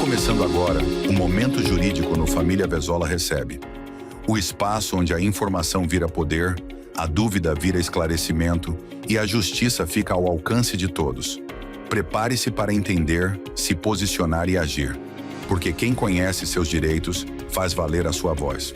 começando agora o Momento Jurídico no Família Verzola Recebe. O espaço onde a informação vira poder, a dúvida vira esclarecimento e a justiça fica ao alcance de todos. Prepare-se para entender, se posicionar e agir, porque quem conhece seus direitos faz valer a sua voz.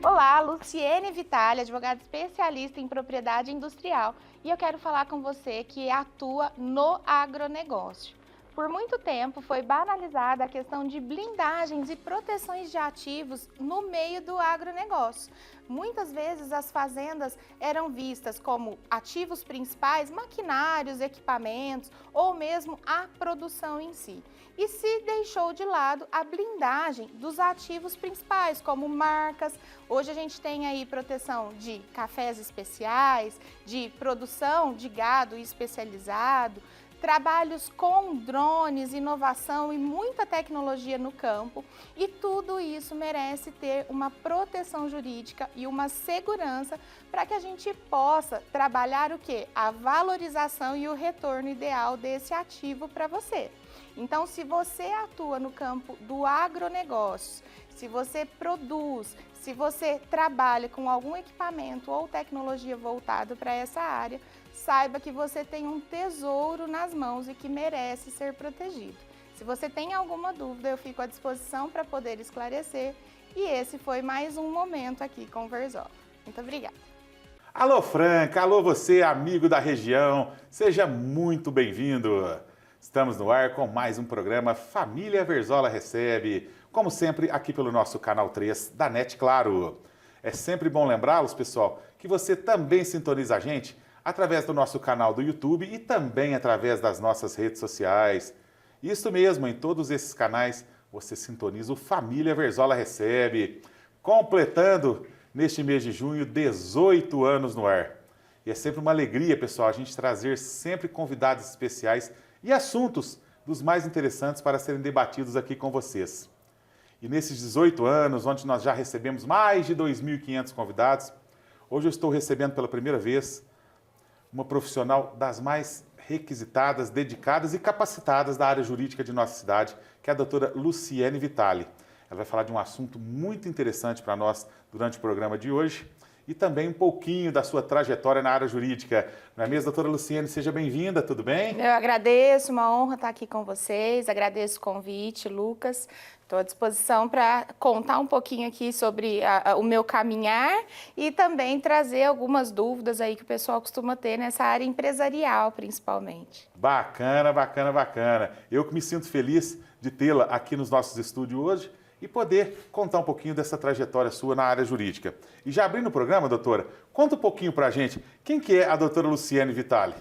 Olá, Luciene Vitale, advogada especialista em propriedade industrial, e eu quero falar com você que atua no agronegócio. Por muito tempo foi banalizada a questão de blindagens e proteções de ativos no meio do agronegócio. Muitas vezes as fazendas eram vistas como ativos principais, maquinários, equipamentos ou mesmo a produção em si. E se deixou de lado a blindagem dos ativos principais, como marcas. Hoje a gente tem aí proteção de cafés especiais, de produção de gado especializado, trabalhos com drones, inovação e muita tecnologia no campo, e tudo isso merece ter uma proteção jurídica e uma segurança para que a gente possa trabalhar o quê? A valorização e o retorno ideal desse ativo para você. Então, se você atua no campo do agronegócio, se você produz, se você trabalha com algum equipamento ou tecnologia voltado para essa área, saiba que você tem um tesouro nas mãos e que merece ser protegido. Se você tem alguma dúvida, eu fico à disposição para poder esclarecer. E esse foi mais um momento aqui com o Verzola. Muito obrigada. Alô, Franca! Alô, você, amigo da região! Seja muito bem-vindo! Estamos no ar com mais um programa Família Verzola Recebe, como sempre aqui pelo nosso canal 3 da NET Claro. É sempre bom lembrá-los, pessoal, que você também sintoniza a gente através do nosso canal do YouTube e também através das nossas redes sociais. Isso mesmo, em todos esses canais você sintoniza o Família Verzola Recebe, completando neste mês de junho 18 anos no ar. E é sempre uma alegria, pessoal, a gente trazer sempre convidados especiais e assuntos dos mais interessantes para serem debatidos aqui com vocês. E nesses 18 anos, onde nós já recebemos mais de 2.500 convidados, hoje eu estou recebendo pela primeira vez uma profissional das mais requisitadas, dedicadas e capacitadas da área jurídica de nossa cidade, que é a doutora Luciene Vitale. Ela vai falar de um assunto muito interessante para nós durante o programa de hoje e também um pouquinho da sua trajetória na área jurídica. Não é mesmo, doutora Luciene? Seja bem-vinda, tudo bem? Eu agradeço, uma honra estar aqui com vocês, agradeço o convite, Lucas. Estou à disposição para contar um pouquinho aqui sobre o meu caminhar e também trazer algumas dúvidas aí que o pessoal costuma ter nessa área empresarial, principalmente. Bacana, bacana, bacana. Eu que me sinto feliz de tê-la aqui nos nossos estúdios hoje e poder contar um pouquinho dessa trajetória sua na área jurídica. E já abrindo o programa, doutora, conta um pouquinho para a gente, quem que é a doutora Luciene Vitale?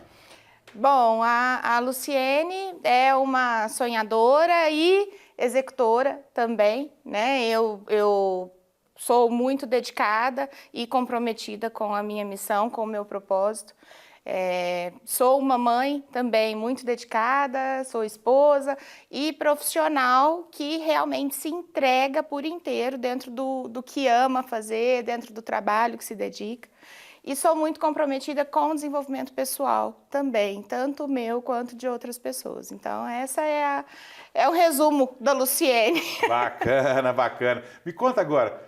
Bom, a Luciene é uma sonhadora e executora também, né? Eu sou muito dedicada e comprometida com a minha missão, com o meu propósito. Sou uma mãe também muito dedicada, sou esposa e profissional que realmente se entrega por inteiro dentro do que ama fazer, dentro do trabalho que se dedica. E sou muito comprometida com o desenvolvimento pessoal também, tanto meu quanto de outras pessoas. Então, essa é o resumo da Luciene. Bacana, bacana. Me conta agora,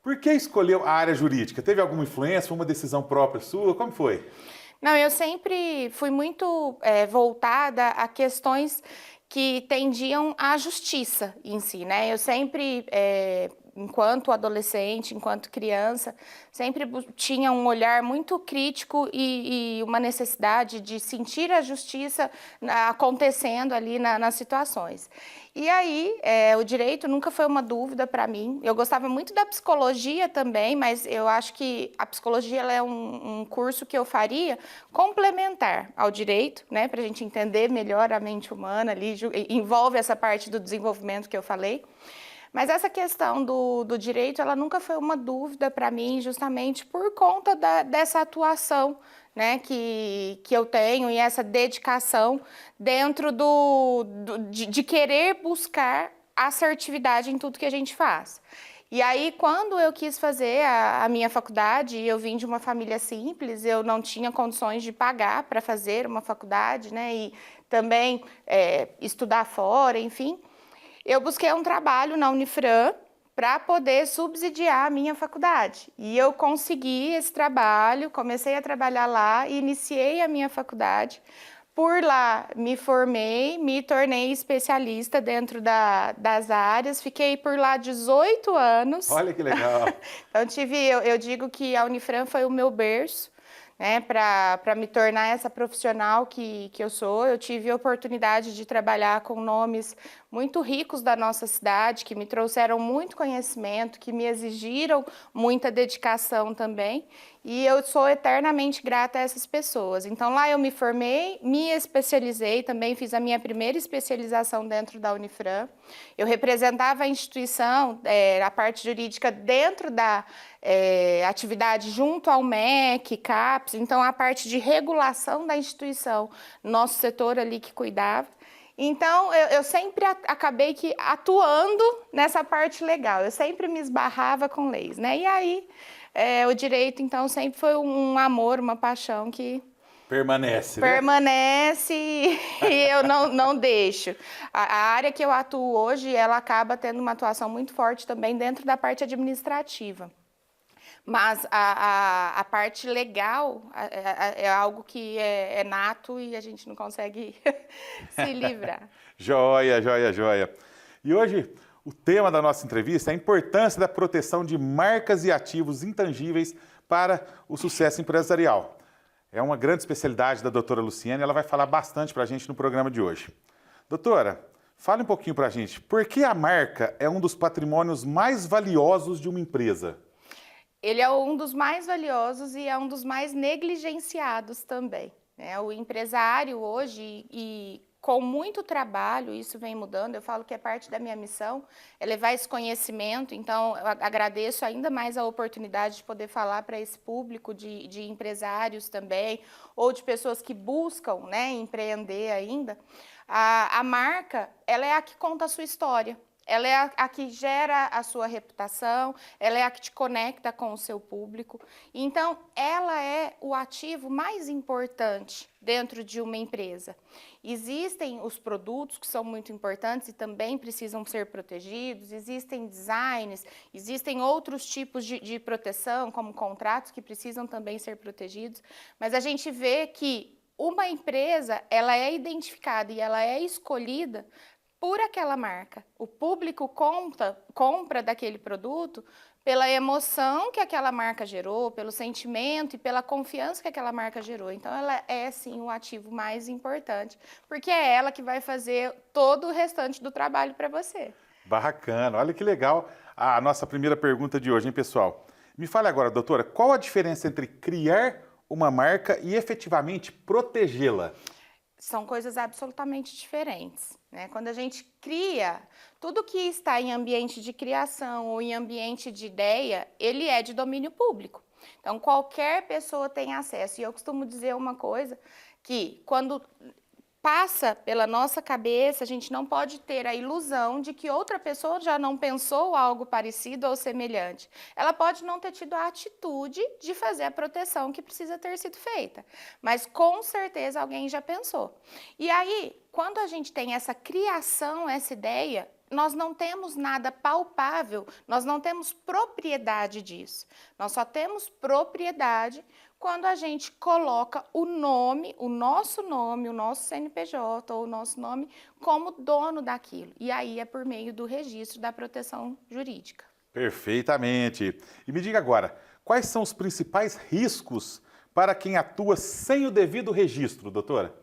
por que escolheu a área jurídica? Teve alguma influência, foi uma decisão própria sua? Como foi? Não, eu sempre fui muito voltada a questões que tendiam à justiça em si, né? Eu sempre, enquanto adolescente, enquanto criança, sempre tinha um olhar muito crítico e uma necessidade de sentir a justiça acontecendo ali nas situações. E aí, o direito nunca foi uma dúvida para mim. Eu gostava muito da psicologia também, mas eu acho que a psicologia ela é um curso que eu faria complementar ao direito, né, para a gente entender melhor a mente humana ali, envolve essa parte do desenvolvimento que eu falei. Mas essa questão do direito, ela nunca foi uma dúvida para mim, justamente por conta dessa atuação, né, que eu tenho e essa dedicação dentro de querer buscar assertividade em tudo que a gente faz. E aí, quando eu quis fazer a minha faculdade, eu vim de uma família simples, eu não tinha condições de pagar para fazer uma faculdade, né, e também estudar fora, enfim. Eu busquei um trabalho na Unifran para poder subsidiar a minha faculdade. E eu consegui esse trabalho, comecei a trabalhar lá e iniciei a minha faculdade. Por lá, me formei, me tornei especialista dentro das áreas, fiquei por lá 18 anos. Olha que legal! Então, eu digo que a Unifran foi o meu berço, né, para me tornar essa profissional que eu sou. Eu tive a oportunidade de trabalhar com nomes muito ricos da nossa cidade, que me trouxeram muito conhecimento, que me exigiram muita dedicação também. E eu sou eternamente grata a essas pessoas. Então, lá eu me formei, me especializei, também fiz a minha primeira especialização dentro da Unifran. Eu representava a instituição, a parte jurídica dentro da atividade junto ao MEC, CAPES, então a parte de regulação da instituição, nosso setor ali que cuidava. Então, eu sempre acabei atuando nessa parte legal, eu sempre me esbarrava com leis, né? E aí, o direito, então, sempre foi um amor, uma paixão que permanece, né? Permanece e eu não deixo. A área que eu atuo hoje, ela acaba tendo uma atuação muito forte também dentro da parte administrativa. Mas a parte legal é algo que é nato e a gente não consegue se livrar. Joia, joia, joia. E hoje o tema da nossa entrevista é a importância da proteção de marcas e ativos intangíveis para o sucesso empresarial. É uma grande especialidade da doutora Luciene, ela vai falar bastante para a gente no programa de hoje. Doutora, fale um pouquinho para a gente, por que a marca é um dos patrimônios mais valiosos de uma empresa? Ele é um dos mais valiosos e é um dos mais negligenciados também, né? O empresário hoje, e com muito trabalho, isso vem mudando, eu falo que é parte da minha missão, é levar esse conhecimento, então eu agradeço ainda mais a oportunidade de poder falar para esse público de empresários também, ou de pessoas que buscam, né, empreender ainda. A marca, ela é a que conta a sua história. Ela é a que gera a sua reputação, ela é a que te conecta com o seu público. Então, ela é o ativo mais importante dentro de uma empresa. Existem os produtos que são muito importantes e também precisam ser protegidos, existem designs, existem outros tipos de proteção, como contratos que precisam também ser protegidos, mas a gente vê que uma empresa, ela é identificada e ela é escolhida por aquela marca. O público compra daquele produto pela emoção que aquela marca gerou, pelo sentimento e pela confiança que aquela marca gerou. Então, ela é, sim, o ativo mais importante, porque é ela que vai fazer todo o restante do trabalho para você. Bacana, olha que legal a nossa primeira pergunta de hoje, hein, pessoal? Me fale agora, doutora, qual a diferença entre criar uma marca e efetivamente protegê-la? São coisas absolutamente diferentes, né? Quando a gente cria, tudo que está em ambiente de criação ou em ambiente de ideia, ele é de domínio público. Então, qualquer pessoa tem acesso. E eu costumo dizer uma coisa, que quando passa pela nossa cabeça, a gente não pode ter a ilusão de que outra pessoa já não pensou algo parecido ou semelhante. Ela pode não ter tido a atitude de fazer a proteção que precisa ter sido feita, mas com certeza alguém já pensou. E aí, quando a gente tem essa criação, essa ideia, nós não temos nada palpável, nós não temos propriedade disso. Nós só temos propriedade quando a gente coloca o nome, o nosso CNPJ ou o nosso nome como dono daquilo. E aí é por meio do registro da proteção jurídica. Perfeitamente. E me diga agora, quais são os principais riscos para quem atua sem o devido registro, doutora?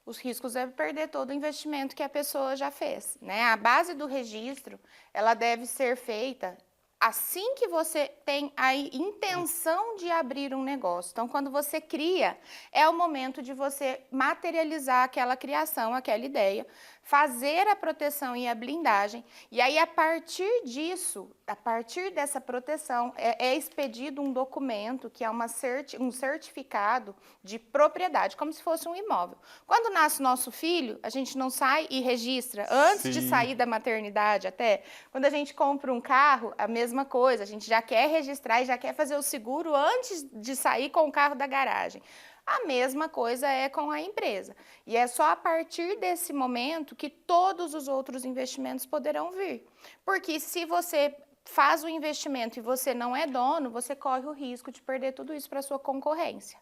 Os riscos é perder todo o investimento que a pessoa já fez, né? A base do registro, ela deve ser feita assim que você tem a intenção de abrir um negócio. Então, quando você cria, é o momento de você materializar aquela criação, aquela ideia, fazer a proteção e a blindagem, e aí a partir disso, a partir dessa proteção, é expedido um documento que é um certificado de propriedade, como se fosse um imóvel. Quando nasce nosso filho, a gente não sai e registra, antes de sair da maternidade até. Quando a gente compra um carro, a mesma coisa, a gente já quer registrar e já quer fazer o seguro antes de sair com o carro da garagem. A mesma coisa é com a empresa. E é só a partir desse momento que todos os outros investimentos poderão vir. Porque se você faz o investimento e você não é dono, você corre o risco de perder tudo isso para a sua concorrência.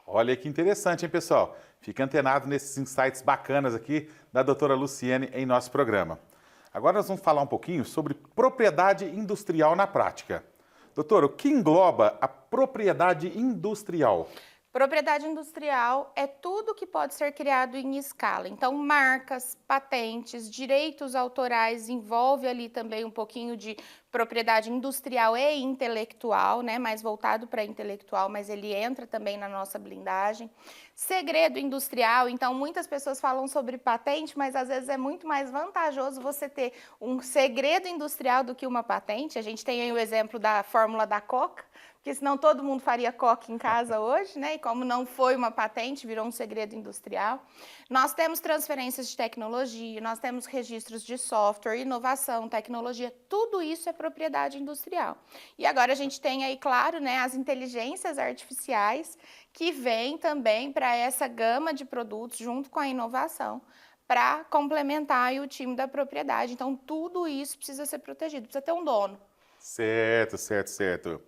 Olha que interessante, hein, pessoal? Fica antenado nesses insights bacanas aqui da doutora Luciene em nosso programa. Agora nós vamos falar um pouquinho sobre propriedade industrial na prática. Doutora, o que engloba a propriedade industrial? Propriedade industrial é tudo que pode ser criado em escala. Então, marcas, patentes, direitos autorais, envolve ali também um pouquinho de propriedade industrial e intelectual, né? Mais voltado para intelectual, mas ele entra também na nossa blindagem. Segredo industrial, então muitas pessoas falam sobre patente, mas às vezes é muito mais vantajoso você ter um segredo industrial do que uma patente. A gente tem aí o exemplo da fórmula da Coca, porque senão todo mundo faria Coca em casa hoje, né? E como não foi uma patente, virou um segredo industrial. Nós temos transferências de tecnologia, nós temos registros de software, inovação, tecnologia, tudo isso é propriedade industrial. E agora a gente tem aí, claro, né, as inteligências artificiais que vêm também para essa gama de produtos junto com a inovação, para complementar aí o time da propriedade. Então, tudo isso precisa ser protegido, precisa ter um dono. Certo, certo, certo.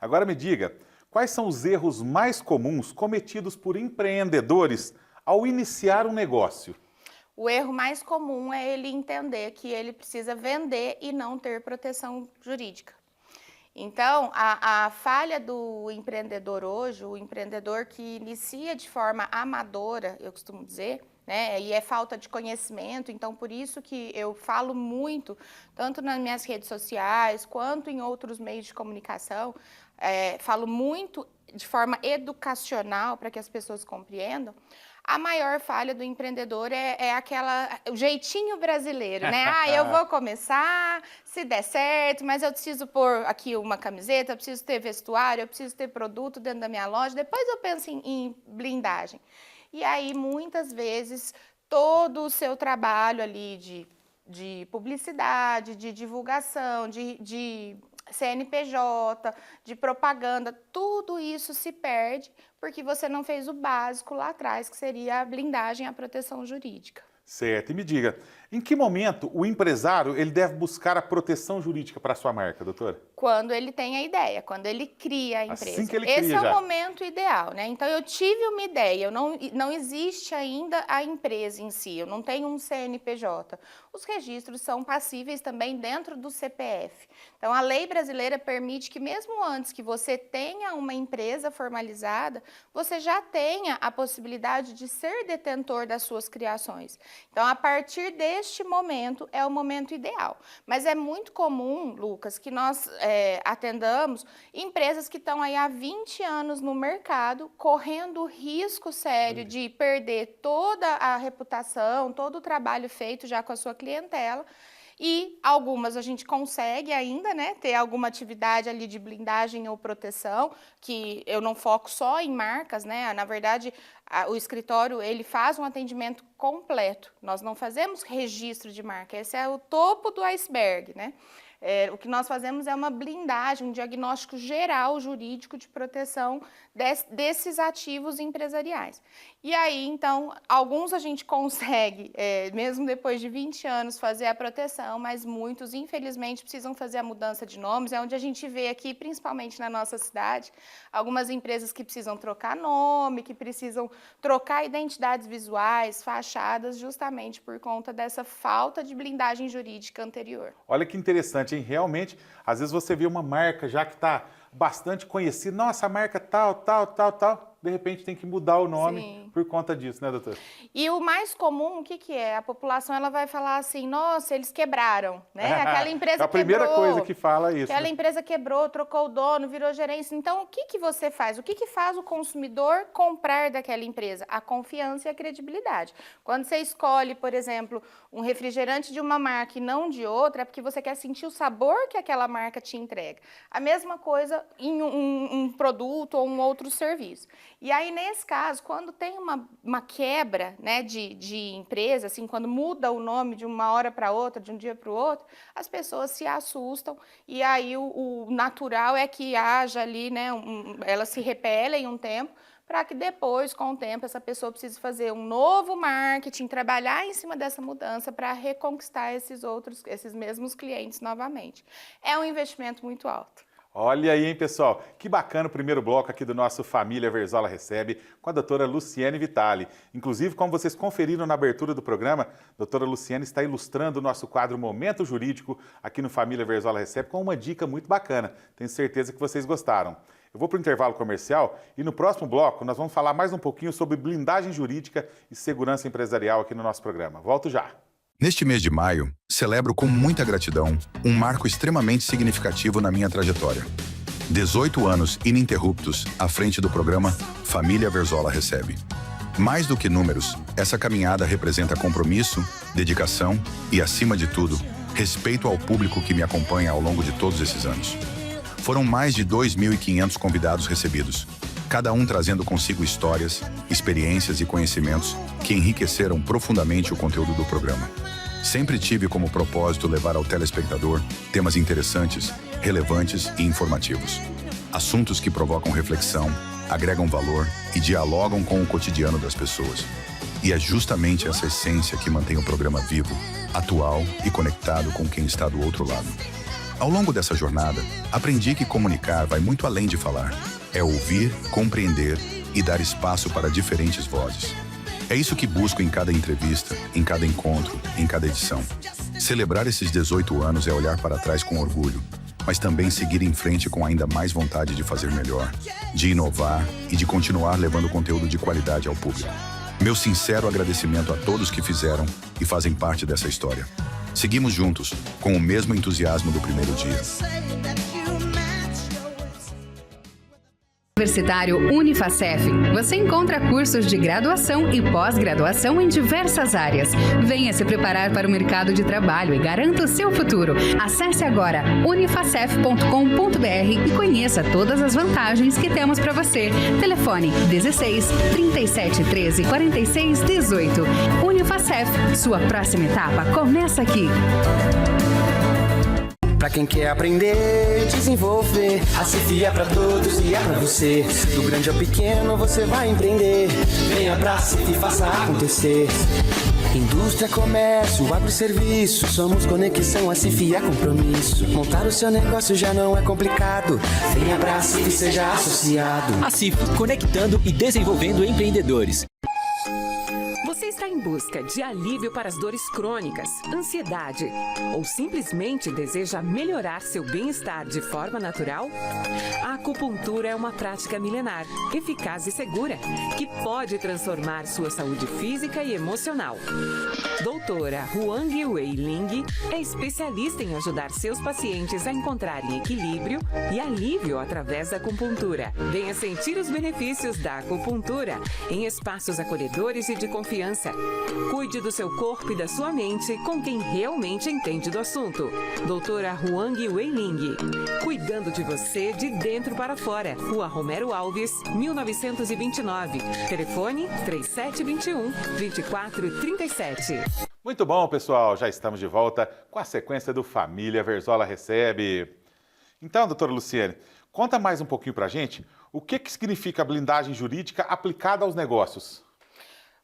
Agora me diga, quais são os erros mais comuns cometidos por empreendedores ao iniciar um negócio? O erro mais comum é ele entender que ele precisa vender e não ter proteção jurídica. Então, a falha do empreendedor hoje, o empreendedor que inicia de forma amadora, eu costumo dizer, né, e é falta de conhecimento, então por isso que eu falo muito, tanto nas minhas redes sociais, quanto em outros meios de comunicação, falo muito de forma educacional para que as pessoas compreendam. A maior falha do empreendedor é o jeitinho brasileiro, né? Eu vou começar, se der certo, mas eu preciso pôr aqui uma camiseta, eu preciso ter vestuário, eu preciso ter produto dentro da minha loja, depois eu penso em blindagem. E aí, muitas vezes, todo o seu trabalho ali de publicidade, de divulgação, de CNPJ, de propaganda, tudo isso se perde porque você não fez o básico lá atrás, que seria a blindagem, a proteção jurídica. Certo. E me diga, em que momento o empresário ele deve buscar a proteção jurídica para a sua marca, doutora? Quando ele tem a ideia, quando ele cria a empresa. Assim que ele cria Esse é já. o momento ideal, né? Então, eu tive uma ideia, não existe ainda a empresa em si, eu não tenho um CNPJ. Os registros são passíveis também dentro do CPF. Então, a lei brasileira permite que mesmo antes que você tenha uma empresa formalizada, você já tenha a possibilidade de ser detentor das suas criações. Então, a partir deste momento, é o momento ideal. Mas é muito comum, Lucas, que nós atendamos empresas que estão aí há 20 anos no mercado, correndo risco sério de perder toda a reputação, todo o trabalho feito já com a sua clientela. E algumas a gente consegue ainda, né, ter alguma atividade ali de blindagem ou proteção, que eu não foco só em marcas, né? Na verdade, o escritório, ele faz um atendimento completo. Nós não fazemos registro de marca, esse é o topo do iceberg, né? O que nós fazemos é uma blindagem, um diagnóstico geral jurídico de proteção desses ativos empresariais. E aí, então, alguns a gente consegue, mesmo depois de 20 anos, fazer a proteção, mas muitos, infelizmente, precisam fazer a mudança de nomes. É onde a gente vê aqui, principalmente na nossa cidade, algumas empresas que precisam trocar nome, que precisam trocar identidades visuais, fachadas, justamente por conta dessa falta de blindagem jurídica anterior. Olha que interessante, hein? Realmente, às vezes você vê uma marca já que está bastante conhecida, nossa, a marca tal, de repente tem que mudar o nome. Sim. Por conta disso, né, doutor? E o mais comum, o que é? A população ela vai falar assim, nossa, eles quebraram, né? Aquela empresa quebrou. É a primeira coisa que fala isso. Aquela empresa quebrou, trocou o dono, virou gerência. Então, o que você faz? O que faz o consumidor comprar daquela empresa? A confiança e a credibilidade. Quando você escolhe, por exemplo, um refrigerante de uma marca e não de outra, é porque você quer sentir o sabor que aquela marca te entrega. A mesma coisa em um produto ou um outro serviço. E aí, nesse caso, quando tem uma quebra, né, de empresa, assim, quando muda o nome de uma hora para outra, de um dia para o outro, as pessoas se assustam e aí o natural é que haja ali, né, elas se repelem um tempo, para que depois, com o tempo, essa pessoa precise fazer um novo marketing, trabalhar em cima dessa mudança para reconquistar esses mesmos clientes novamente. É um investimento muito alto. Olha aí, hein, pessoal? Que bacana o primeiro bloco aqui do nosso Família Verzola Recebe com a doutora Luciene Vitali. Inclusive, como vocês conferiram na abertura do programa, a doutora Luciene está ilustrando o nosso quadro Momento Jurídico aqui no Família Verzola Recebe com uma dica muito bacana. Tenho certeza que vocês gostaram. Eu vou para o intervalo comercial e no próximo bloco nós vamos falar mais um pouquinho sobre blindagem jurídica e segurança empresarial aqui no nosso programa. Volto já. Neste mês de maio, celebro com muita gratidão um marco extremamente significativo na minha trajetória. 18 anos ininterruptos à frente do programa Família Verzola Recebe. Mais do que números, essa caminhada representa compromisso, dedicação e, acima de tudo, respeito ao público que me acompanha ao longo de todos esses anos. Foram mais de 2.500 convidados recebidos, cada um trazendo consigo histórias, experiências e conhecimentos que enriqueceram profundamente o conteúdo do programa. Sempre tive como propósito levar ao telespectador temas interessantes, relevantes e informativos. Assuntos que provocam reflexão, agregam valor e dialogam com o cotidiano das pessoas. E é justamente essa essência que mantém o programa vivo, atual e conectado com quem está do outro lado. Ao longo dessa jornada, aprendi que comunicar vai muito além de falar. É ouvir, compreender e dar espaço para diferentes vozes. É isso que busco em cada entrevista, em cada encontro, em cada edição. Celebrar esses 18 anos é olhar para trás com orgulho, mas também seguir em frente com ainda mais vontade de fazer melhor, de inovar e de continuar levando conteúdo de qualidade ao público. Meu sincero agradecimento a todos que fizeram e fazem parte dessa história. Seguimos juntos, com o mesmo entusiasmo do primeiro dia. Universitário Unifacef. Você encontra cursos de graduação e pós-graduação em diversas áreas. Venha se preparar para o mercado de trabalho e garanta o seu futuro. Acesse agora unifacef.com.br e conheça todas as vantagens que temos para você. Telefone 16 37 13 46 18. Unifacef, sua próxima etapa começa aqui. Pra quem quer aprender, desenvolver, a Cif é pra todos e é pra você. Do grande ao pequeno você vai empreender. Venha pra Cif e faça acontecer. Indústria, comércio, agroserviço, somos conexão, a Cif é compromisso. Montar o seu negócio já não é complicado. Venha pra Cif e seja associado. A Cif, conectando e desenvolvendo empreendedores. Você está em busca de alívio para as dores crônicas, ansiedade ou simplesmente deseja melhorar seu bem-estar de forma natural? A acupuntura é uma prática milenar, eficaz e segura, que pode transformar sua saúde física e emocional. Doutora Huang Wei Ling é especialista em ajudar seus pacientes a encontrarem equilíbrio e alívio através da acupuntura. Venha sentir os benefícios da acupuntura em espaços acolhedores e de confiança. Cuide do seu corpo e da sua mente com quem realmente entende do assunto. Doutora Huang Wei Ling, cuidando de você de dentro para fora. Rua Romero Alves, 1929. Telefone 3721-2437. Muito bom, pessoal. Já estamos de volta com a sequência do Família Verzola Recebe. Então, doutora Luciene, conta mais um pouquinho pra gente o que significa a blindagem jurídica aplicada aos negócios.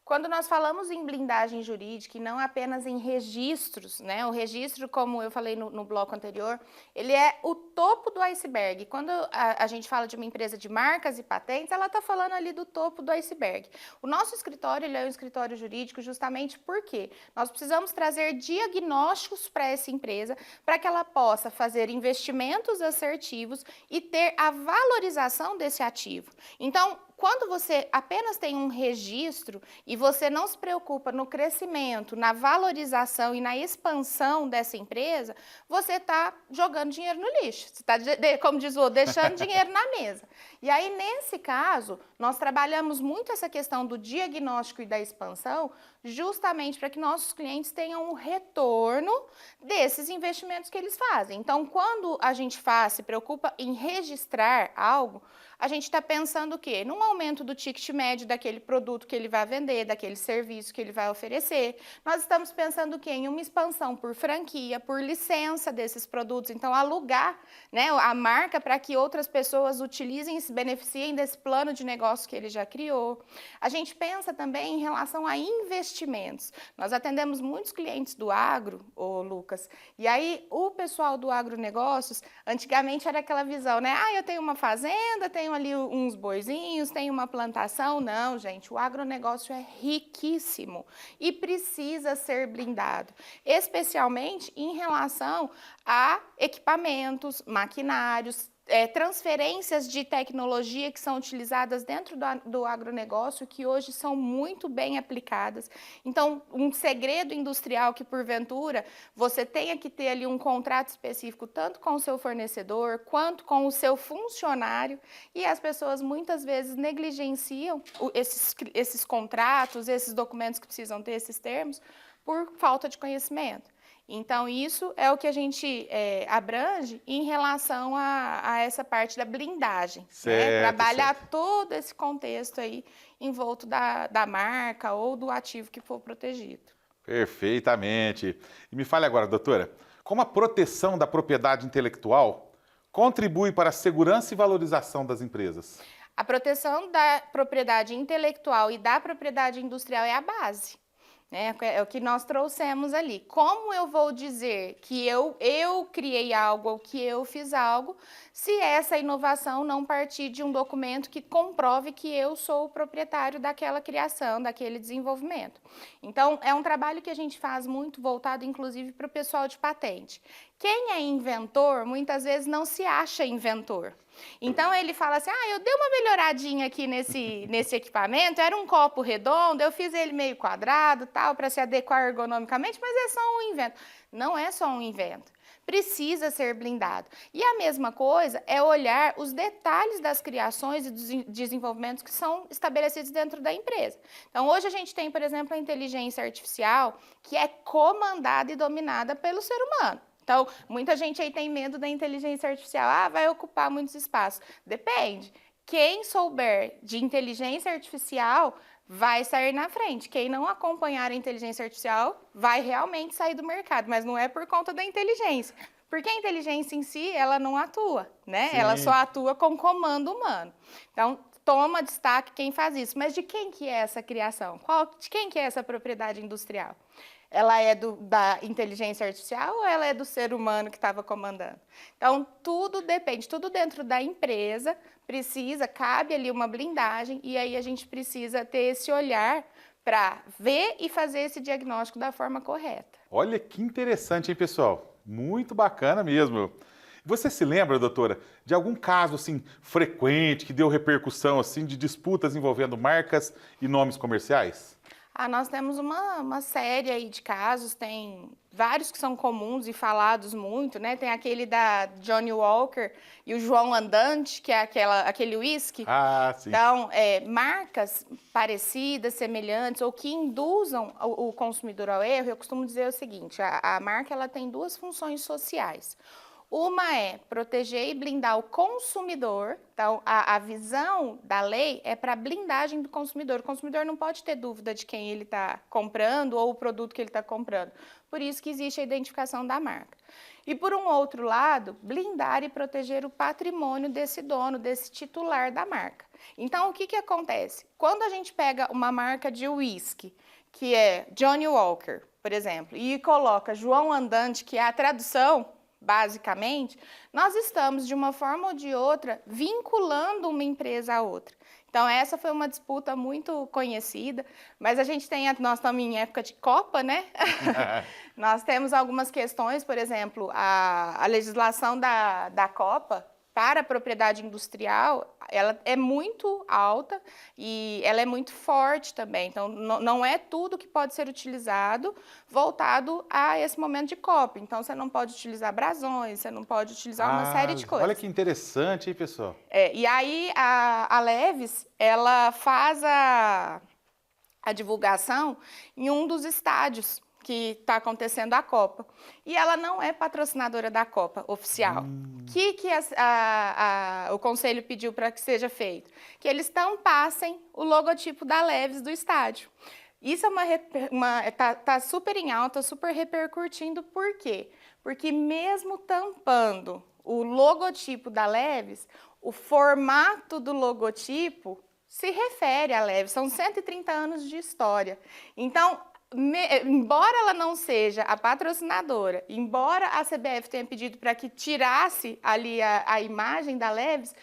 Quando nós falamos em blindagem jurídica e não apenas em registros, né? O registro, como eu falei no bloco anterior, ele é o topo do iceberg. Quando a gente fala de uma empresa de marcas e patentes, ela está falando ali do topo do iceberg. O nosso escritório, ele é um escritório jurídico justamente porque nós precisamos trazer diagnósticos para essa empresa para que ela possa fazer investimentos assertivos e ter a valorização desse ativo. Então, quando você apenas tem um registro e você não se preocupa no crescimento, na valorização e na expansão dessa empresa, você está jogando dinheiro no lixo. Você está, como diz o outro, deixando dinheiro na mesa. E aí, nesse caso, nós trabalhamos muito essa questão do diagnóstico e da expansão justamente para que nossos clientes tenham um retorno desses investimentos que eles fazem. Então, quando a gente se preocupa em registrar algo, a gente está pensando o quê? Num aumento do ticket médio daquele produto que ele vai vender, daquele serviço que ele vai oferecer. Nós estamos pensando o quê? Em uma expansão por franquia, por licença desses produtos. Então, alugar, né, a marca para que outras pessoas utilizem e se beneficiem desse plano de negócio que ele já criou. A gente pensa também em relação a investimentos. Nós atendemos muitos clientes do agro, ô Lucas, e aí o pessoal do agronegócios, antigamente era aquela visão, né? Eu tenho uma fazenda, tenho ali uns boizinhos, tenho uma plantação. Não, gente, o agronegócio é riquíssimo e precisa ser blindado, especialmente em relação a equipamentos, maquinários, transferências de tecnologia que são utilizadas dentro do agronegócio, que hoje são muito bem aplicadas. Então, um segredo industrial que, porventura, você tenha que ter ali um contrato específico, tanto com o seu fornecedor, quanto com o seu funcionário, e as pessoas muitas vezes negligenciam esses contratos, esses documentos que precisam ter esses termos, por falta de conhecimento. Então, isso é o que a gente abrange em relação a essa parte da blindagem. Certo, né? Trabalhar certo. todo esse contexto aí envolto da marca ou do ativo que for protegido. Perfeitamente. E me fale agora, doutora, como a proteção da propriedade intelectual contribui para a segurança e valorização das empresas? A proteção da propriedade intelectual e da propriedade industrial é a base. É o que nós trouxemos ali. Como eu vou dizer que eu criei algo ou que eu fiz algo, se essa inovação não partir de um documento que comprove que eu sou o proprietário daquela criação, daquele desenvolvimento? Então, é um trabalho que a gente faz muito voltado, inclusive, para o pessoal de patente. Quem é inventor, muitas vezes não se acha inventor. Então, ele fala assim, eu dei uma melhoradinha aqui nesse equipamento, era um copo redondo, eu fiz ele meio quadrado, tal, para se adequar ergonomicamente, mas é só um invento. Não é só um invento. Precisa ser blindado. E a mesma coisa é olhar os detalhes das criações e dos desenvolvimentos que são estabelecidos dentro da empresa. Então, hoje a gente tem, por exemplo, a inteligência artificial, que é comandada e dominada pelo ser humano. Então, muita gente aí tem medo da inteligência artificial. Vai ocupar muitos espaços. Depende. Quem souber de inteligência artificial vai sair na frente. Quem não acompanhar a inteligência artificial vai realmente sair do mercado, mas não é por conta da inteligência. Porque a inteligência em si, ela não atua, né? Sim. Ela só atua com comando humano. Então, toma destaque quem faz isso. Mas de quem que é essa criação? De quem que é essa propriedade industrial? Ela é da inteligência artificial ou ela é do ser humano que estava comandando? Então, tudo depende, tudo dentro da empresa cabe ali uma blindagem, e aí a gente precisa ter esse olhar para ver e fazer esse diagnóstico da forma correta. Olha que interessante, hein, pessoal? Muito bacana mesmo. Você se lembra, doutora, de algum caso assim frequente que deu repercussão assim de disputas envolvendo marcas e nomes comerciais? Nós temos uma série aí de casos, tem vários que são comuns e falados muito, né? Tem aquele da Johnny Walker e o João Andante, que é aquele whisky. Sim. Então, marcas parecidas, semelhantes, ou que induzam o consumidor ao erro, eu costumo dizer o seguinte, a marca ela tem duas funções sociais. Uma é proteger e blindar o consumidor. Então, a visão da lei é para a blindagem do consumidor. O consumidor não pode ter dúvida de quem ele está comprando ou o produto que ele está comprando. Por isso que existe a identificação da marca. E, por um outro lado, blindar e proteger o patrimônio desse dono, desse titular da marca. Então, o que acontece? Quando a gente pega uma marca de uísque, que é Johnny Walker, por exemplo, e coloca João Andante, que é a tradução, basicamente, nós estamos, de uma forma ou de outra, vinculando uma empresa à outra. Então, essa foi uma disputa muito conhecida, mas nós estamos em época de Copa, né? Nós temos algumas questões, por exemplo, a legislação da Copa para a propriedade industrial, ela é muito alta e ela é muito forte também. Então, não é tudo que pode ser utilizado voltado a esse momento de Copa. Então, você não pode utilizar brasões, você não pode utilizar uma série de coisas. Olha que interessante, hein, pessoal? E aí, a Leves, ela faz a divulgação em um dos estádios que está acontecendo a Copa. E ela não é patrocinadora da Copa oficial. O que o Conselho pediu para que seja feito? Que eles tampassem o logotipo da Leves do estádio. Isso tá super em alta, super repercutindo. Por quê? Porque mesmo tampando o logotipo da Leves, o formato do logotipo se refere à Leves. São 130 anos de história. Então, embora ela não seja a patrocinadora, embora a CBF tenha pedido para que tirasse ali a imagem da Leves,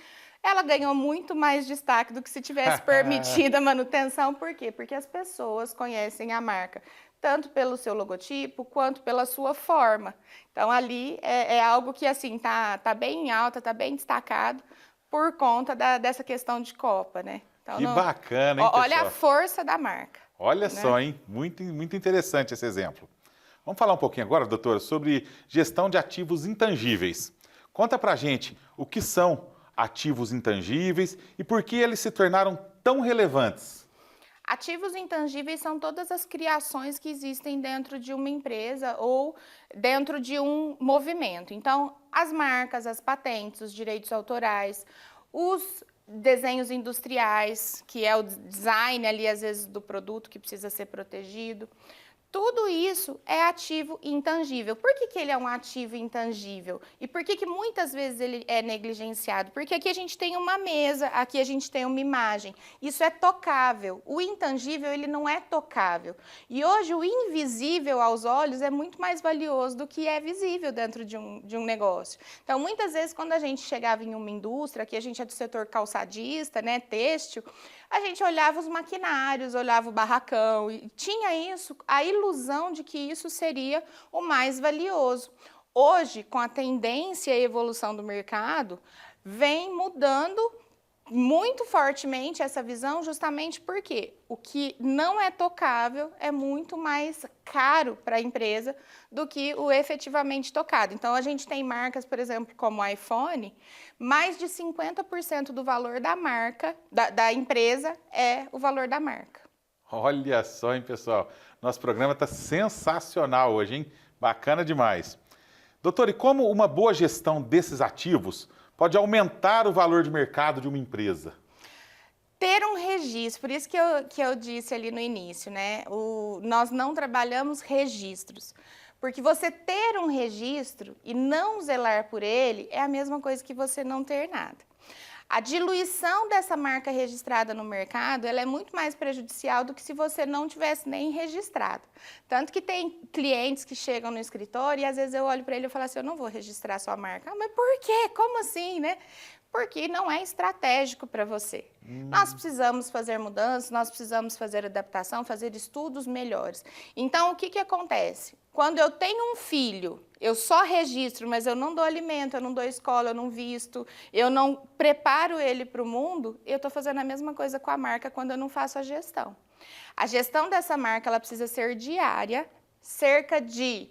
ela ganhou muito mais destaque do que se tivesse permitido a manutenção. Por quê? Porque as pessoas conhecem a marca, tanto pelo seu logotipo, quanto pela sua forma. Então, ali é algo que, assim, tá bem em alta, tá bem destacado por conta dessa questão de Copa, né? Então, Que bacana, hein, pessoal? Olha a força da marca. Olha só, hein? Muito, muito interessante esse exemplo. Vamos falar um pouquinho agora, doutora, sobre gestão de ativos intangíveis. Conta pra gente o que são ativos intangíveis e por que eles se tornaram tão relevantes. Ativos intangíveis são todas as criações que existem dentro de uma empresa ou dentro de um movimento. Então, as marcas, as patentes, os direitos autorais, os desenhos industriais, que é o design ali, às vezes, do produto que precisa ser protegido. Tudo isso é ativo intangível. Por que ele é um ativo intangível? E por que muitas vezes ele é negligenciado? Porque aqui a gente tem uma mesa, aqui a gente tem uma imagem. Isso é tocável. O intangível, ele não é tocável. E hoje o invisível aos olhos é muito mais valioso do que é visível dentro de um negócio. Então, muitas vezes, quando a gente chegava em uma indústria, aqui a gente é do setor calçadista, né, têxtil, a gente olhava os maquinários, olhava o barracão e tinha isso, a ilusão de que isso seria o mais valioso. Hoje, com a tendência e a evolução do mercado, vem mudando muito fortemente essa visão, justamente porque o que não é tocável é muito mais caro para a empresa do que o efetivamente tocado. Então, a gente tem marcas, por exemplo, como o iPhone, mais de 50% do valor da marca, da empresa, é o valor da marca. Olha só, hein, pessoal? Nosso programa está sensacional hoje, hein? Bacana demais. Doutor, e como uma boa gestão desses ativos pode aumentar o valor de mercado de uma empresa? Ter um registro, por isso que eu disse ali no início, né? Nós não trabalhamos registros, porque você ter um registro e não zelar por ele é a mesma coisa que você não ter nada. A diluição dessa marca registrada no mercado, ela é muito mais prejudicial do que se você não tivesse nem registrado. Tanto que tem clientes que chegam no escritório e às vezes eu olho para ele e falo assim, eu não vou registrar sua marca. Ah, mas por quê? Como assim, né? Porque não é estratégico para você. Nós precisamos fazer mudanças, nós precisamos fazer adaptação, fazer estudos melhores. Então, o que acontece? Quando eu tenho um filho, eu só registro, mas eu não dou alimento, eu não dou escola, eu não visto, eu não preparo ele para o mundo, eu estou fazendo a mesma coisa com a marca quando eu não faço a gestão. A gestão dessa marca ela precisa ser diária, cerca de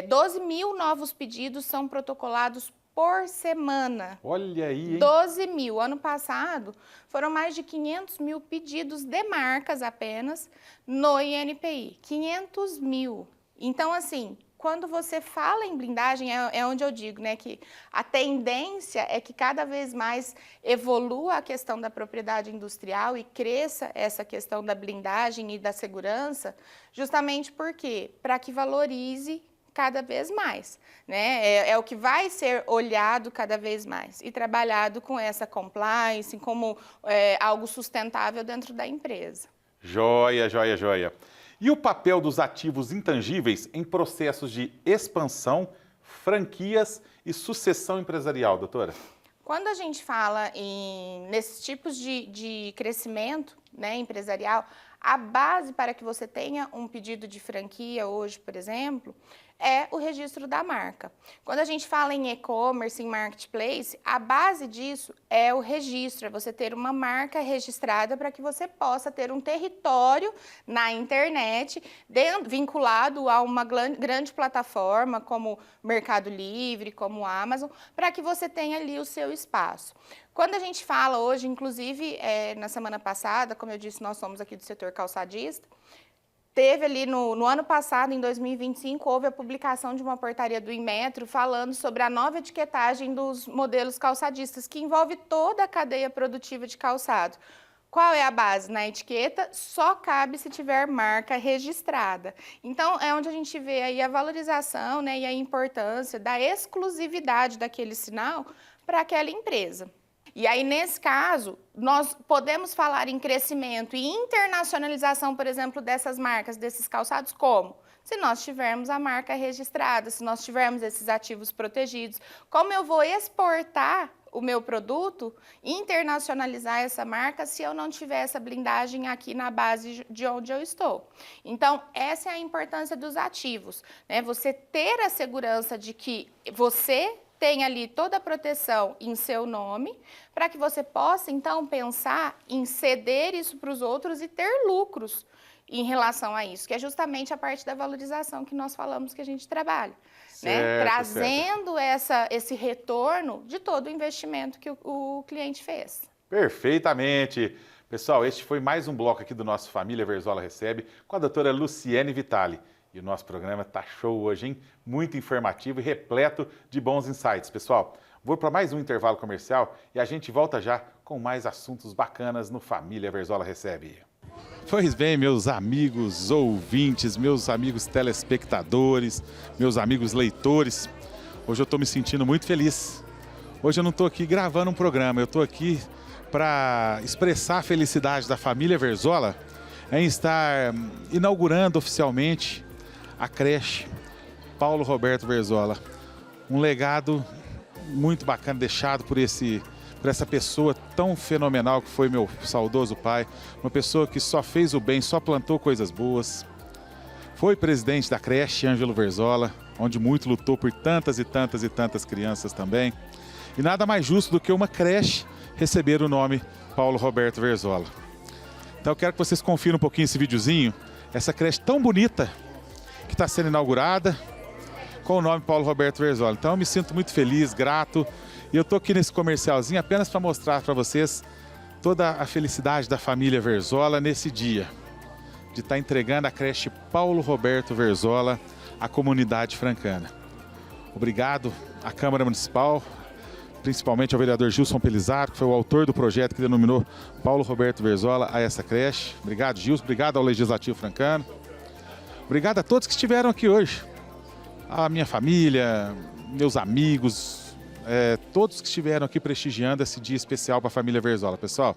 12 mil novos pedidos são protocolados por semana. Olha aí, hein? 12 mil. Ano passado, foram mais de 500 mil pedidos de marcas apenas no INPI. 500 mil. Então, assim, quando você fala em blindagem, é onde eu digo, né, que a tendência é que cada vez mais evolua a questão da propriedade industrial e cresça essa questão da blindagem e da segurança, justamente porque para que valorize cada vez mais, né? É o que vai ser olhado cada vez mais e trabalhado com essa compliance como algo sustentável dentro da empresa. Joia, joia, joia. E o papel dos ativos intangíveis em processos de expansão, franquias e sucessão empresarial, doutora? Quando a gente fala nesses tipos de crescimento, né, empresarial, a base para que você tenha um pedido de franquia hoje, por exemplo, é o registro da marca. Quando a gente fala em e-commerce, em marketplace, a base disso é o registro, é você ter uma marca registrada para que você possa ter um território na internet vinculado a uma grande plataforma como Mercado Livre, como Amazon, para que você tenha ali o seu espaço. Quando a gente fala hoje, inclusive na semana passada, como eu disse, nós somos aqui do setor calçadista, teve ali no ano passado, em 2025, houve a publicação de uma portaria do Inmetro falando sobre a nova etiquetagem dos modelos calçadistas, que envolve toda a cadeia produtiva de calçado. Qual é a base? Na etiqueta, só cabe se tiver marca registrada. Então, é onde a gente vê aí a valorização, né, e a importância da exclusividade daquele sinal para aquela empresa. E aí, nesse caso, nós podemos falar em crescimento e internacionalização, por exemplo, dessas marcas, desses calçados, como? Se nós tivermos a marca registrada, se nós tivermos esses ativos protegidos. Como eu vou exportar o meu produto, internacionalizar essa marca, se eu não tiver essa blindagem aqui na base de onde eu estou? Então, essa é a importância dos ativos, né? Você ter a segurança de que você tem ali toda a proteção em seu nome, para que você possa, então, pensar em ceder isso para os outros e ter lucros em relação a isso, que é justamente a parte da valorização que nós falamos que a gente trabalha, né? Trazendo esse retorno de todo o investimento que o cliente fez. Perfeitamente. Pessoal, este foi mais um bloco aqui do nosso Família Verzola Recebe com a doutora Luciene Vitale. E o nosso programa tá show hoje, hein? Muito informativo e repleto de bons insights. Pessoal, vou para mais um intervalo comercial e a gente volta já com mais assuntos bacanas no Família Verzola Recebe. Pois bem, meus amigos ouvintes, meus amigos telespectadores, meus amigos leitores, hoje eu estou me sentindo muito feliz. Hoje eu não estou aqui gravando um programa, eu estou aqui para expressar a felicidade da família Verzola em estar inaugurando oficialmente a creche Paulo Roberto Verzola. Um legado muito bacana deixado por essa pessoa tão fenomenal que foi meu saudoso pai. Uma pessoa que só fez o bem, só plantou coisas boas. Foi presidente da creche Ângelo Verzola, onde muito lutou por tantas e tantas e tantas crianças também. E nada mais justo do que uma creche receber o nome Paulo Roberto Verzola. Então eu quero que vocês confiram um pouquinho esse videozinho, essa creche tão bonita que está sendo inaugurada com o nome Paulo Roberto Verzola. Então eu me sinto muito feliz, grato, e eu estou aqui nesse comercialzinho apenas para mostrar para vocês toda a felicidade da família Verzola nesse dia, de estar entregando a creche Paulo Roberto Verzola à comunidade francana. Obrigado à Câmara Municipal, principalmente ao vereador Gilson Pelizaro, que foi o autor do projeto que denominou Paulo Roberto Verzola a essa creche. Obrigado, Gilson. Obrigado ao Legislativo francano. Obrigado a todos que estiveram aqui hoje. A minha família, meus amigos, todos que estiveram aqui prestigiando esse dia especial para a família Verzola. Pessoal,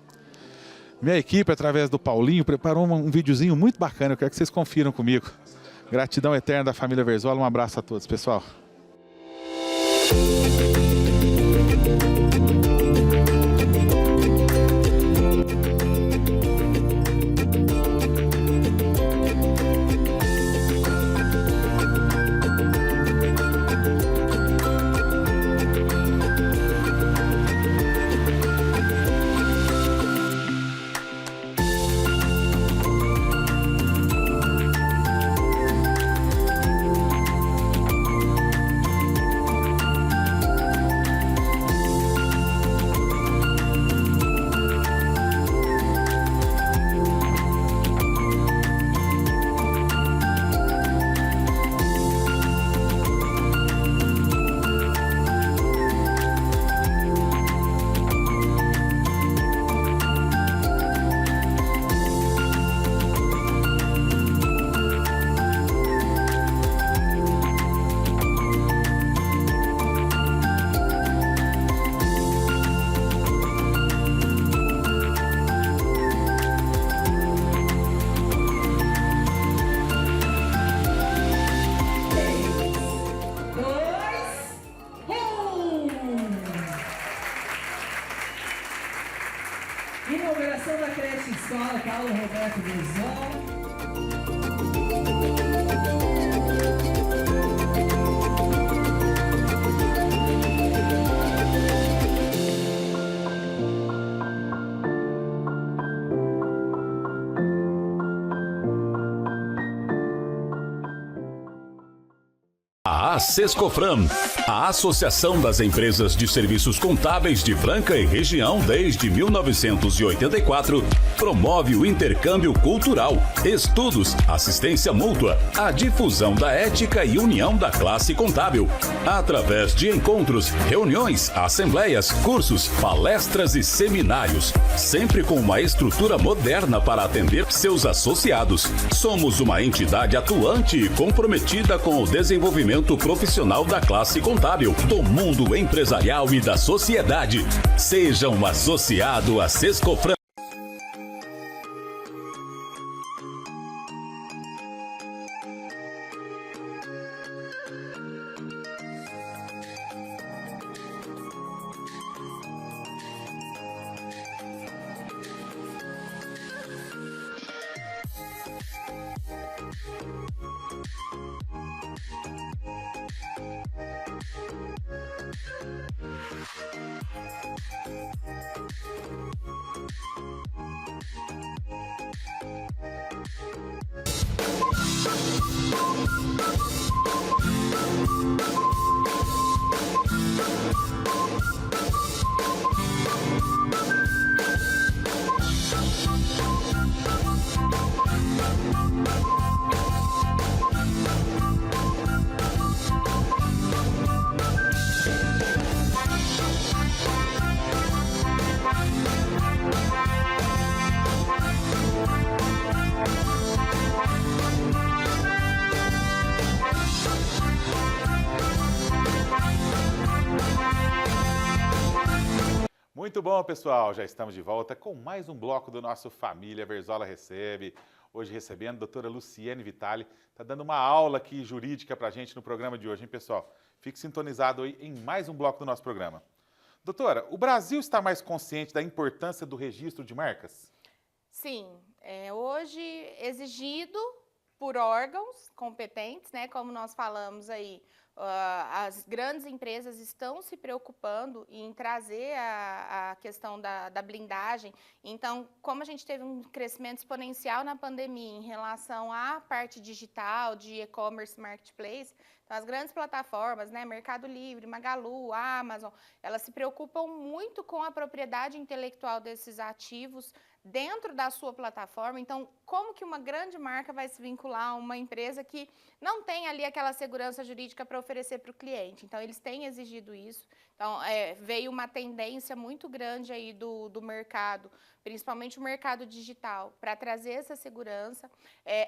minha equipe, através do Paulinho, preparou um videozinho muito bacana. Eu quero que vocês confiram comigo. Gratidão eterna da família Verzola. Um abraço a todos, pessoal. Inauguração da creche escola Paulo Roberto Verzola. A Sescofran, a Associação das Empresas de Serviços Contábeis de Franca e Região desde 1984, promove o intercâmbio cultural, estudos, assistência mútua, a difusão da ética e união da classe contábil, através de encontros, reuniões, assembleias, cursos, palestras e seminários, sempre com uma estrutura moderna para atender seus associados. Somos uma entidade atuante e comprometida com o desenvolvimento profissional da classe contábil, do mundo empresarial e da sociedade. Seja um associado à Sescofran. Muito bom, pessoal. Já estamos de volta com mais um bloco do nosso Família Verzola Recebe. Hoje recebendo a doutora Luciene Vitale. Está dando uma aula aqui jurídica para a gente no programa de hoje, hein, pessoal? Fique sintonizado aí em mais um bloco do nosso programa. Doutora, o Brasil está mais consciente da importância do registro de marcas? Sim, hoje exigido por órgãos competentes, né, como nós falamos aí, as grandes empresas estão se preocupando em trazer a questão da blindagem. Então, como a gente teve um crescimento exponencial na pandemia em relação à parte digital, de e-commerce, marketplace, então as grandes plataformas, né, Mercado Livre, Magalu, Amazon, elas se preocupam muito com a propriedade intelectual desses ativos dentro da sua plataforma. Então, como que uma grande marca vai se vincular a uma empresa que não tem ali aquela segurança jurídica para oferecer para o cliente? Então, eles têm exigido isso. Então, veio uma tendência muito grande aí do mercado, principalmente o mercado digital, para trazer essa segurança.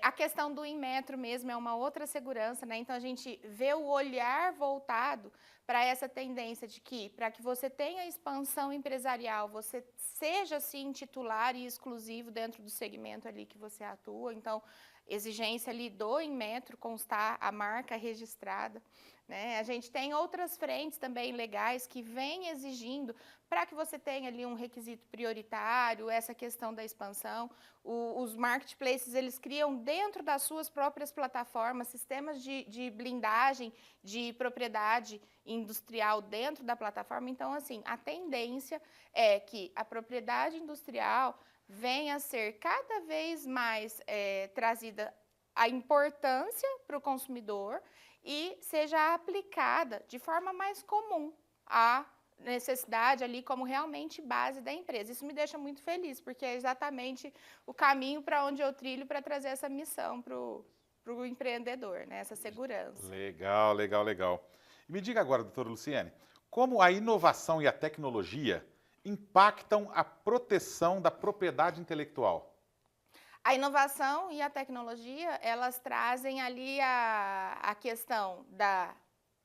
A questão do Inmetro mesmo é uma outra segurança, né? Então, a gente vê o olhar voltado para essa tendência de que, para que você tenha expansão empresarial, você seja, sim, titular e exclusivo dentro do segmento ali que você atua. Então, exigência ali do Inmetro constar a marca registrada, né? A gente tem outras frentes também legais que vêm exigindo para que você tenha ali um requisito prioritário, essa questão da expansão. Os marketplaces, eles criam dentro das suas próprias plataformas sistemas de blindagem de propriedade industrial dentro da plataforma. Então, assim, a tendência é que a propriedade industrial venha a ser cada vez mais trazida a importância para o consumidor e seja aplicada de forma mais comum à necessidade ali como realmente base da empresa. Isso me deixa muito feliz, porque é exatamente o caminho para onde eu trilho para trazer essa missão para o empreendedor, né? Essa segurança. Legal, legal, legal. E me diga agora, doutora Luciene, como a inovação e a tecnologia impactam a proteção da propriedade intelectual? A inovação e a tecnologia, elas trazem ali a questão da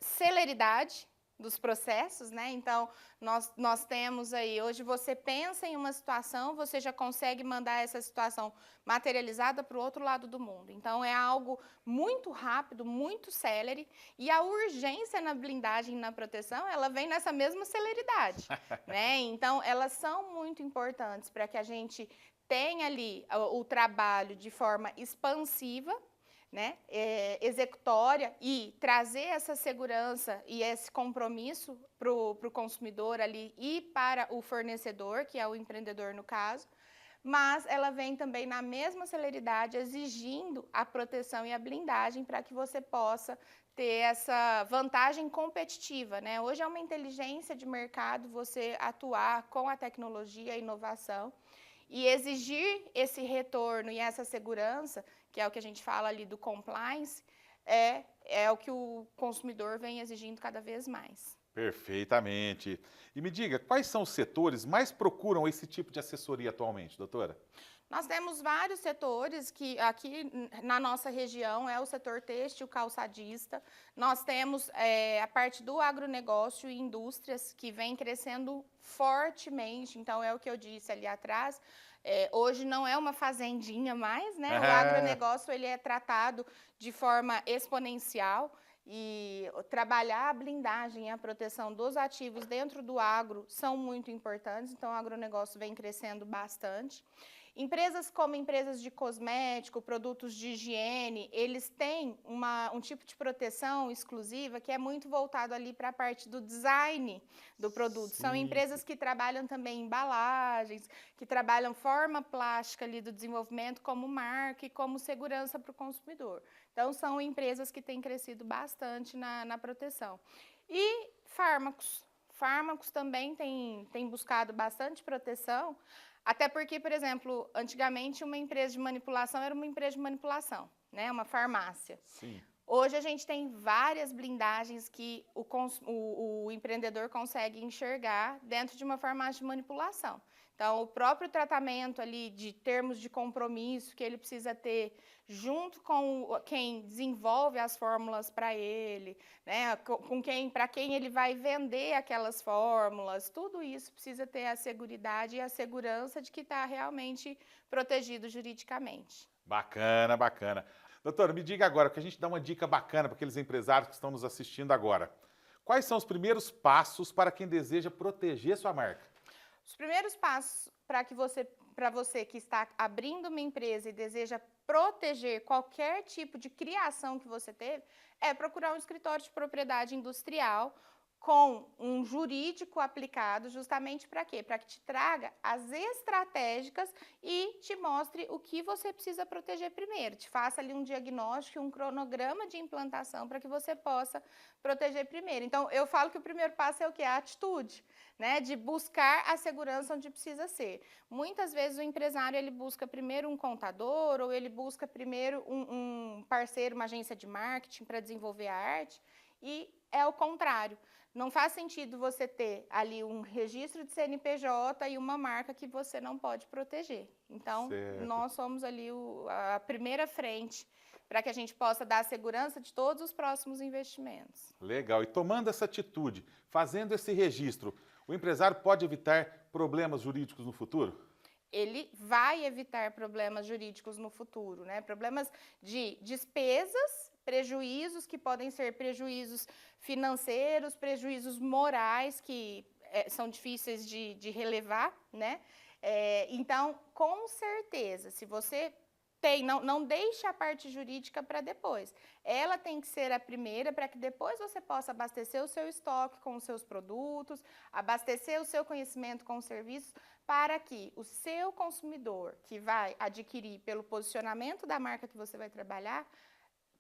celeridade dos processos, né? Então, nós temos aí, hoje você pensa em uma situação, você já consegue mandar essa situação materializada para o outro lado do mundo. Então, é algo muito rápido, muito célere, e a urgência na blindagem e na proteção, ela vem nessa mesma celeridade, né? Então, elas são muito importantes para que a gente tenha ali o trabalho de forma expansiva, né, executória, e trazer essa segurança e esse compromisso para o consumidor ali e para o fornecedor, que é o empreendedor no caso, mas ela vem também na mesma celeridade exigindo a proteção e a blindagem para que você possa ter essa vantagem competitiva, né? Hoje é uma inteligência de mercado você atuar com a tecnologia e a inovação e exigir esse retorno e essa segurança, que é o que a gente fala ali do compliance, é o que o consumidor vem exigindo cada vez mais. Perfeitamente. E me diga, quais são os setores mais procuram esse tipo de assessoria atualmente, doutora? Nós temos vários setores que aqui na nossa região é o setor têxtil calçadista. Nós temos a parte do agronegócio e indústrias que vem crescendo fortemente. Então, é o que eu disse ali atrás. Hoje não é uma fazendinha mais, né? O agronegócio ele é tratado de forma exponencial. E trabalhar a blindagem e a proteção dos ativos dentro do agro são muito importantes. Então, o agronegócio vem crescendo bastante. Empresas como empresas de cosmético, produtos de higiene, eles têm um tipo de proteção exclusiva que é muito voltado ali para a parte do design do produto. Sim. São empresas que trabalham também embalagens, que trabalham forma plástica ali do desenvolvimento como marca e como segurança para o consumidor. Então, são empresas que têm crescido bastante na proteção. E fármacos. Fármacos também têm buscado bastante proteção. Até porque, por exemplo, antigamente uma empresa de manipulação era uma empresa de manipulação, né? Uma farmácia. Sim. Hoje a gente tem várias blindagens que o empreendedor consegue enxergar dentro de uma farmácia de manipulação. Então, o próprio tratamento ali de termos de compromisso que ele precisa ter junto com quem desenvolve as fórmulas para ele, né, para quem ele vai vender aquelas fórmulas, tudo isso precisa ter a seguridade e a segurança de que está realmente protegido juridicamente. Bacana, bacana. Doutora, me diga agora, que a gente dá uma dica bacana para aqueles empresários que estão nos assistindo agora. Quais são os primeiros passos para quem deseja proteger sua marca? Os primeiros passos para você que está abrindo uma empresa e deseja proteger qualquer tipo de criação que você teve, é procurar um escritório de propriedade industrial com um jurídico aplicado, justamente para quê? Para que te traga as estratégicas e te mostre o que você precisa proteger primeiro. Te faça ali um diagnóstico, um cronograma de implantação para que você possa proteger primeiro. Então, eu falo que o primeiro passo é o quê? A atitude, né? De buscar a segurança onde precisa ser. Muitas vezes o empresário ele busca primeiro um contador ou ele busca primeiro um parceiro, uma agência de marketing para desenvolver a arte e é o contrário. Não faz sentido você ter ali um registro de CNPJ e uma marca que você não pode proteger. Então, nós somos ali a primeira frente para que a gente possa dar a segurança de todos os próximos investimentos. Legal. E tomando essa atitude, fazendo esse registro, o empresário pode evitar problemas jurídicos no futuro? Ele vai evitar problemas jurídicos no futuro, né? Problemas de despesas, prejuízos que podem ser prejuízos financeiros, prejuízos morais que são difíceis de relevar, né? Então, com certeza, se você não deixe a parte jurídica para depois. Ela tem que ser a primeira para que depois você possa abastecer o seu estoque com os seus produtos, abastecer o seu conhecimento com os serviços, para que o seu consumidor, que vai adquirir pelo posicionamento da marca que você vai trabalhar,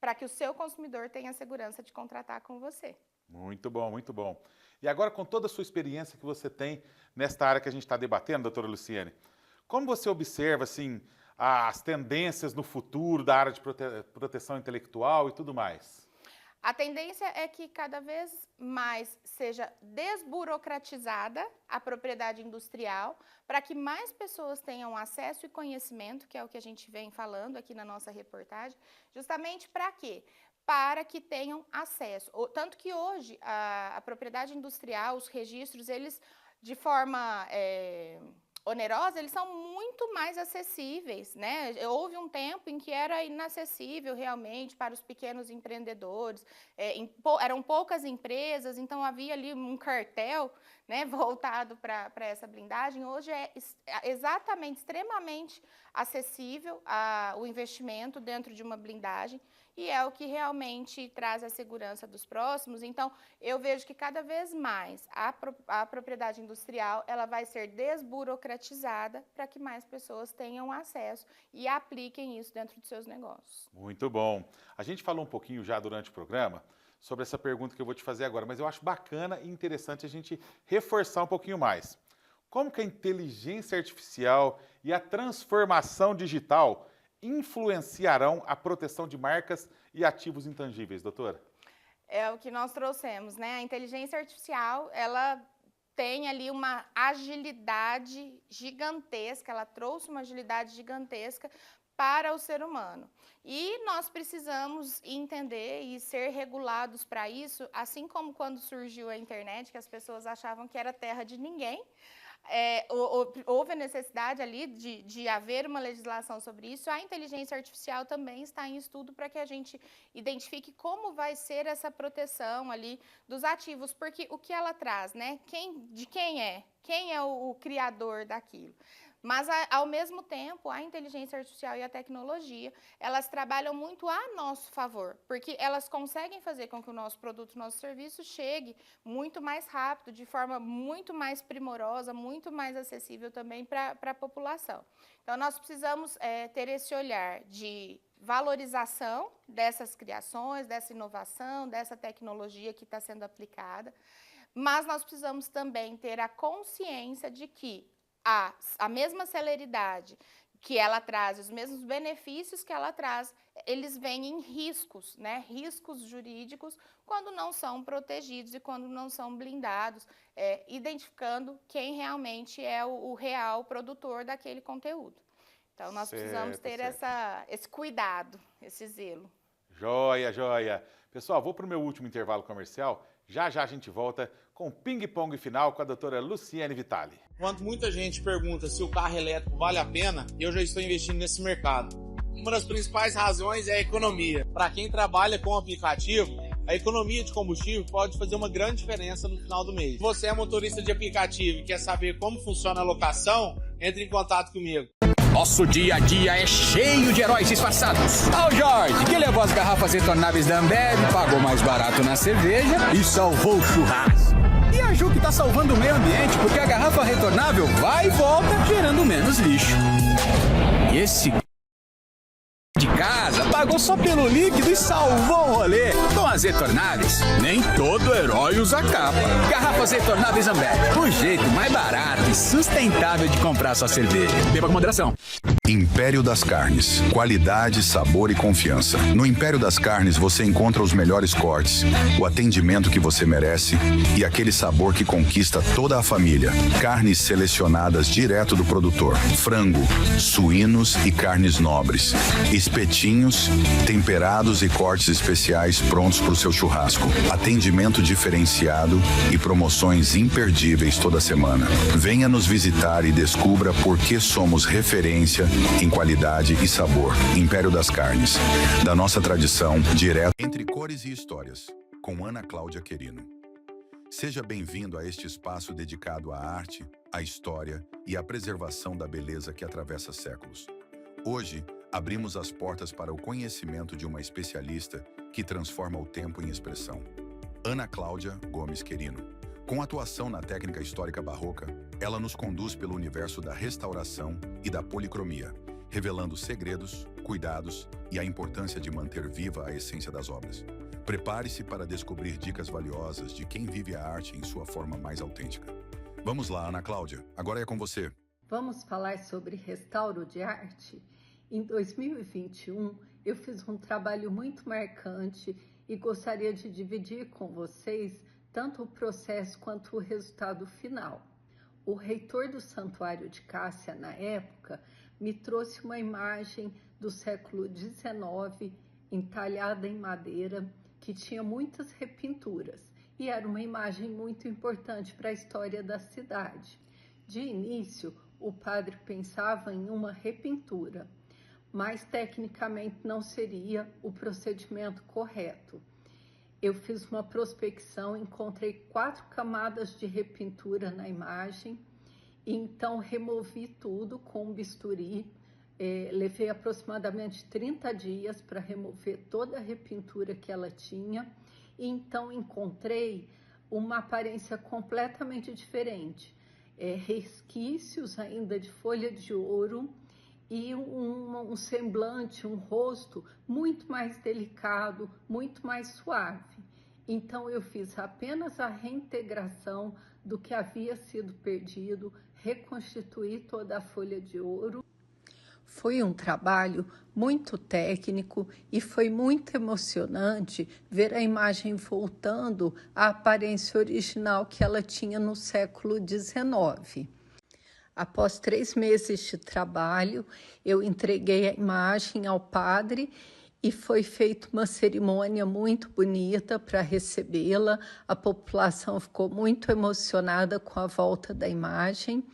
para que o seu consumidor tenha a segurança de contratar com você. Muito bom, muito bom. E agora, com toda a sua experiência que você tem nesta área que a gente está debatendo, doutora Luciene, como você observa, assim, as tendências no futuro da área de proteção intelectual e tudo mais? A tendência é que cada vez mais seja desburocratizada a propriedade industrial, para que mais pessoas tenham acesso e conhecimento, que é o que a gente vem falando aqui na nossa reportagem, justamente para quê? Para que tenham acesso. Tanto que hoje a propriedade industrial, os registros, eles de forma onerosa, eles são muito mais acessíveis, né? Houve um tempo em que era inacessível realmente para os pequenos empreendedores, eram poucas empresas, então havia ali um cartel, né, voltado para essa blindagem, hoje é exatamente, extremamente acessível o investimento dentro de uma blindagem e é o que realmente traz a segurança dos próximos. Então, eu vejo que cada vez mais a propriedade industrial ela vai ser desburocratizada para que mais pessoas tenham acesso e apliquem isso dentro dos seus negócios. Muito bom. A gente falou um pouquinho já durante o programa sobre essa pergunta que eu vou te fazer agora, mas eu acho bacana e interessante a gente reforçar um pouquinho mais. Como que a inteligência artificial e a transformação digital influenciarão a proteção de marcas e ativos intangíveis, doutora? É o que nós trouxemos, né? A inteligência artificial, ela tem ali uma agilidade gigantesca, ela trouxe uma agilidade gigantesca para o ser humano. E nós precisamos entender e ser regulados para isso, assim como quando surgiu a internet, que as pessoas achavam que era terra de ninguém. Houve a necessidade ali de haver uma legislação sobre isso. A inteligência artificial também está em estudo para que a gente identifique como vai ser essa proteção ali dos ativos, porque o que ela traz, né? Quem é o criador daquilo? Mas, ao mesmo tempo, a inteligência artificial e a tecnologia, elas trabalham muito a nosso favor, porque elas conseguem fazer com que o nosso produto, o nosso serviço chegue muito mais rápido, de forma muito mais primorosa, muito mais acessível também para a população. Então, nós precisamos ter esse olhar de valorização dessas criações, dessa inovação, dessa tecnologia que está sendo aplicada, mas nós precisamos também ter a consciência de que a mesma celeridade que ela traz, os mesmos benefícios que ela traz, eles vêm em riscos, né? Riscos jurídicos quando não são protegidos e quando não são blindados, identificando quem realmente é o real produtor daquele conteúdo. Então, nós precisamos ter esse cuidado, esse zelo. Joia, joia. Pessoal, vou para o meu último intervalo comercial. Já já a gente volta com o ping-pong final com a doutora Luciene Vitali. Enquanto muita gente pergunta se o carro elétrico vale a pena, eu já estou investindo nesse mercado. Uma das principais razões é a economia. Para quem trabalha com aplicativo, a economia de combustível pode fazer uma grande diferença no final do mês. Se você é motorista de aplicativo e quer saber como funciona a locação, entre em contato comigo. Nosso dia a dia é cheio de heróis disfarçados. Ao Jorge, que levou as garrafas retornáveis da Ambev, pagou mais barato na cerveja e salvou o churrasco. E a Ju, que tá salvando o meio ambiente, porque a garrafa retornável vai e volta, gerando menos lixo. E esse de casa pagou só pelo líquido e salvou o rolê. Com as retornáveis, nem todo herói usa capa. Garrafas retornáveis Ambev, o jeito mais barato e sustentável de comprar sua cerveja. Beba com moderação. Império das Carnes. Qualidade, sabor e confiança. No Império das Carnes você encontra os melhores cortes, o atendimento que você merece e aquele sabor que conquista toda a família. Carnes selecionadas direto do produtor. Frango, suínos e carnes nobres. Espetinhos, temperados e cortes especiais prontos para o seu churrasco. Atendimento diferenciado e promoções imperdíveis toda semana. Venha nos visitar e descubra por que somos referência em qualidade e sabor. Império das Carnes. Da nossa tradição, direto entre cores e histórias. Com Ana Cláudia Querino. Seja bem-vindo a este espaço dedicado à arte, à história e à preservação da beleza que atravessa séculos. Hoje, abrimos as portas para o conhecimento de uma especialista que transforma o tempo em expressão. Ana Cláudia Gomes Querino. Com atuação na técnica histórica barroca, ela nos conduz pelo universo da restauração e da policromia, revelando segredos, cuidados e a importância de manter viva a essência das obras. Prepare-se para descobrir dicas valiosas de quem vive a arte em sua forma mais autêntica. Vamos lá, Ana Cláudia, agora é com você. Vamos falar sobre restauro de arte? Em 2021, eu fiz um trabalho muito marcante e gostaria de dividir com vocês tanto o processo quanto o resultado final. O reitor do Santuário de Cássia, na época, me trouxe uma imagem do século XIX, entalhada em madeira, que tinha muitas repinturas, e era uma imagem muito importante para a história da cidade. De início, o padre pensava em uma repintura, mas tecnicamente não seria o procedimento correto. Eu fiz uma prospecção, encontrei 4 camadas de repintura na imagem, então removi tudo com um bisturi. Levei aproximadamente 30 dias para remover toda a repintura que ela tinha, e então encontrei uma aparência completamente diferente. Resquícios ainda de folha de ouro e um semblante, um rosto muito mais delicado, muito mais suave. Então eu fiz apenas a reintegração do que havia sido perdido, reconstituí toda a folha de ouro. Foi um trabalho muito técnico e foi muito emocionante ver a imagem voltando à aparência original que ela tinha no século XIX. Após 3 meses de trabalho, eu entreguei a imagem ao padre e foi feita uma cerimônia muito bonita para recebê-la. A população ficou muito emocionada com a volta da imagem.